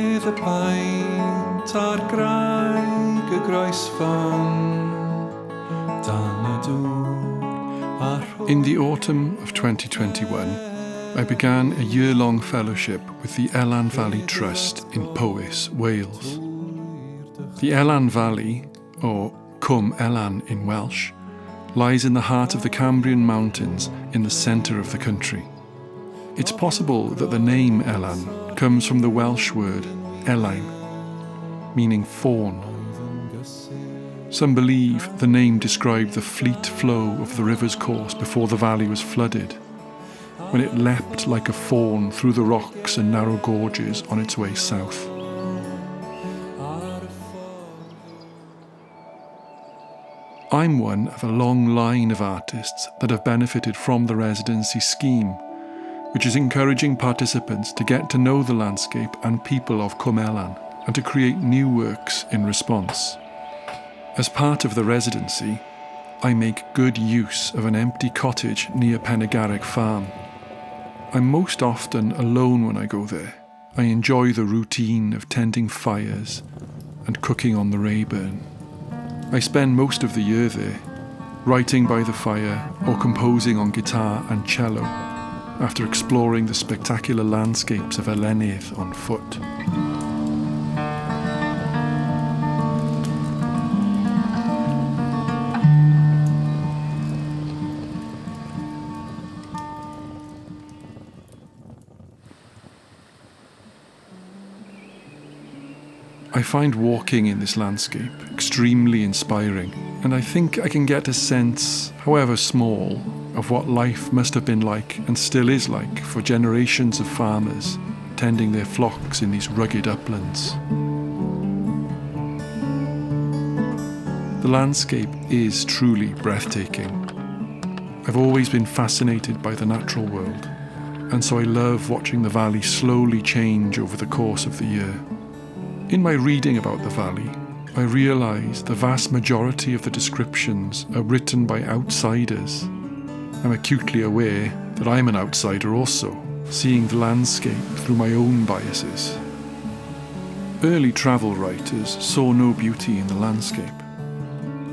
y paent a'r graig y groesfan dan y dŵr a'r In the autumn of 2021, I began a year-long fellowship with the Elan Valley Trust in Powys, Wales. The Elan Valley, or Cwm Elan in Welsh, lies in the heart of the Cambrian Mountains in the centre of the country. It's possible that the name Elan comes from the Welsh word Elain, meaning fawn. Some believe the name described the fleet flow of the river's course before the valley was flooded, when it leapt like a fawn through the rocks and narrow gorges on its way south. I'm one of a long line of artists that have benefited from the residency scheme, which is encouraging participants to get to know the landscape and people of Cwm Elan and to create new works in response. As part of the residency, I make good use of an empty cottage near Pennegarreg Farm. I'm most often alone when I go there. I enjoy the routine of tending fires and cooking on the Rayburn. I spend most of the year there, writing by the fire or composing on guitar and cello, after exploring the spectacular landscapes of Ellenydd on foot. I find walking in this landscape extremely inspiring, and I think I can get a sense, however small, of what life must have been like and still is like for generations of farmers tending their flocks in these rugged uplands. The landscape is truly breathtaking. I've always been fascinated by the natural world, and so I love watching the valley slowly change over the course of the year. In my reading about the valley, I realise the vast majority of the descriptions are written by outsiders. I'm acutely aware that I'm an outsider also, seeing the landscape through my own biases. Early travel writers saw no beauty in the landscape,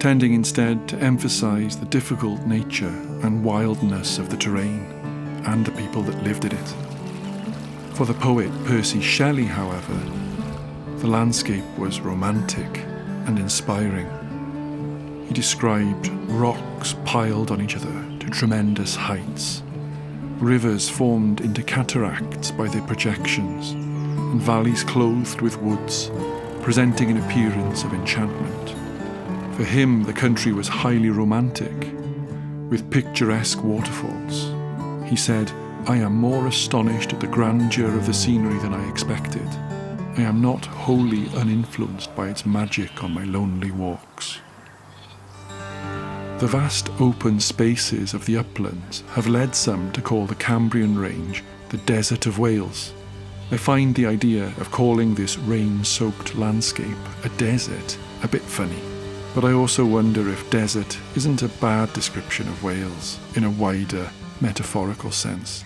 tending instead to emphasise the difficult nature and wildness of the terrain and the people that lived in it. For the poet Percy Shelley, however, the landscape was romantic and inspiring. He described rocks piled on each other to tremendous heights, rivers formed into cataracts by their projections, and valleys clothed with woods, presenting an appearance of enchantment. For him, the country was highly romantic, with picturesque waterfalls. He said, "I am more astonished at the grandeur of the scenery than I expected. I am not wholly uninfluenced by its magic on my lonely walks." The vast open spaces of the uplands have led some to call the Cambrian Range the Desert of Wales. I find the idea of calling this rain-soaked landscape a desert a bit funny, but I also wonder if desert isn't a bad description of Wales in a wider, metaphorical sense.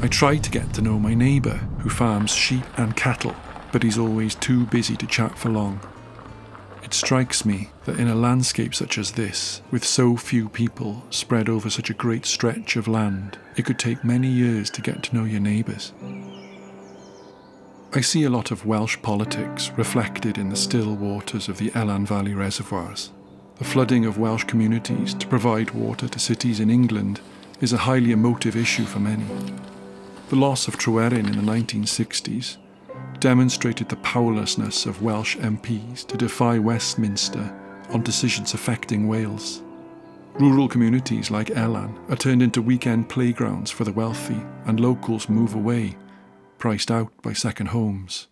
I try to get to know my neighbour who farms sheep and cattle, but he's always too busy to chat for long. It strikes me that in a landscape such as this, with so few people spread over such a great stretch of land, it could take many years to get to know your neighbours. I see a lot of Welsh politics reflected in the still waters of the Elan Valley reservoirs. The flooding of Welsh communities to provide water to cities in England is a highly emotive issue for many. The loss of Tryweryn in the 1960s demonstrated the powerlessness of Welsh MPs to defy Westminster on decisions affecting Wales. Rural communities like Elan are turned into weekend playgrounds for the wealthy, and locals move away, priced out by second homes.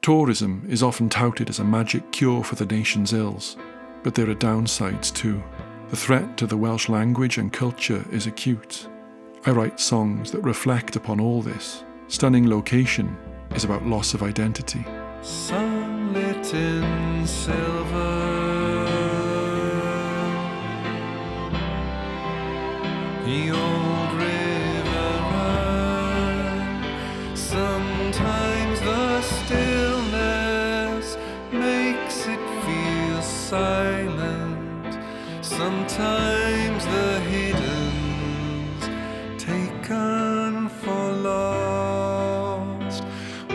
Tourism is often touted as a magic cure for the nation's ills, but there are downsides too. The threat to the Welsh language and culture is acute. I write songs that reflect upon all this. Stunning Location is about loss of identity. Sunlit in silver, the old river ran. Sometimes the stillness makes it feel silent. Sometimes the hidden's taken for lost.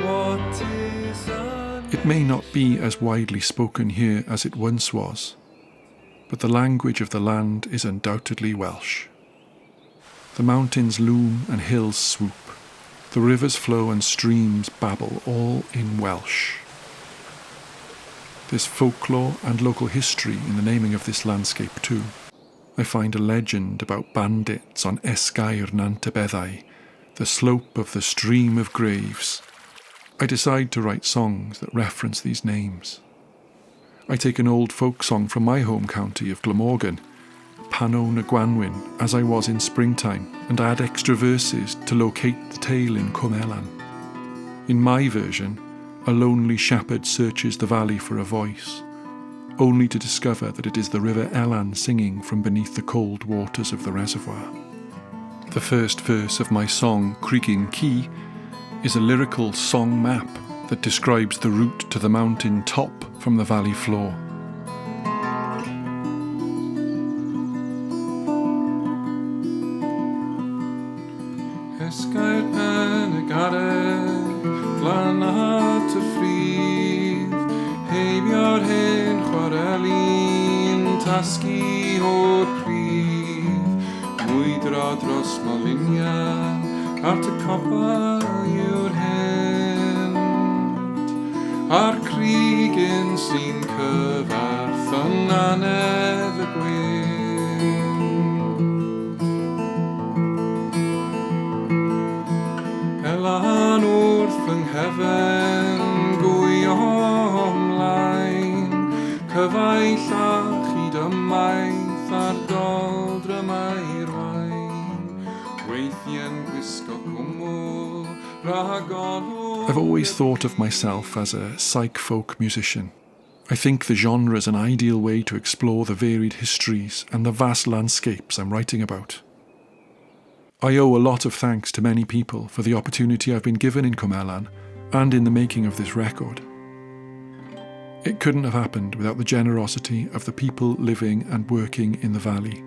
What is It may not be as widely spoken here as it once was, but the language of the land is undoubtedly Welsh. The mountains loom and hills swoop. The rivers flow and streams babble, all in Welsh. There's folklore and local history in the naming of this landscape too. I find a legend about bandits on Esgair Nantabeddau, the slope of the stream of graves. I decide to write songs that reference these names. I take an old folk song from my home county of Glamorgan, Pano na Gwanwyn, as I was in springtime, and add extra verses to locate the tale in Cwm Elan. In my version, a lonely shepherd searches the valley for a voice, only to discover that it is the River Elan singing from beneath the cold waters of the reservoir. The first verse of my song, Creaking Key, is a lyrical song map that describes the route to the mountain top from the valley floor. Esgair pen y garedd, glanad y ffrif, heibio'r hen chwarelin, tasgu o'r prif, mwydro dros Molinia, at y copa yw'r hen, a'r crigyn sy'n cyfarth yn anedd y gwyn. Elan wrth yng nghefen, gwyo ymlaen, cyfaillach i dymaith ar doldrymau rwain, weithie'n gwisgo cwmwl, rhagolw. I've always thought of myself as a psych folk musician. I think the genre is an ideal way to explore the varied histories and the vast landscapes I'm writing about. I owe a lot of thanks to many people for the opportunity I've been given in Cwm Elan and in the making of this record. It couldn't have happened without the generosity of the people living and working in the valley,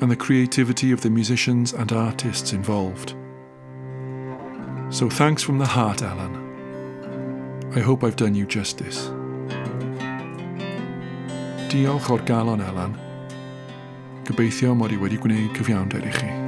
and the creativity of the musicians and artists involved. So thanks from the heart, Elan. I hope I've done you justice. Diolch o'r galon, Elan. Gobeithio mod i wedi gwneud cyfiawnder i chi.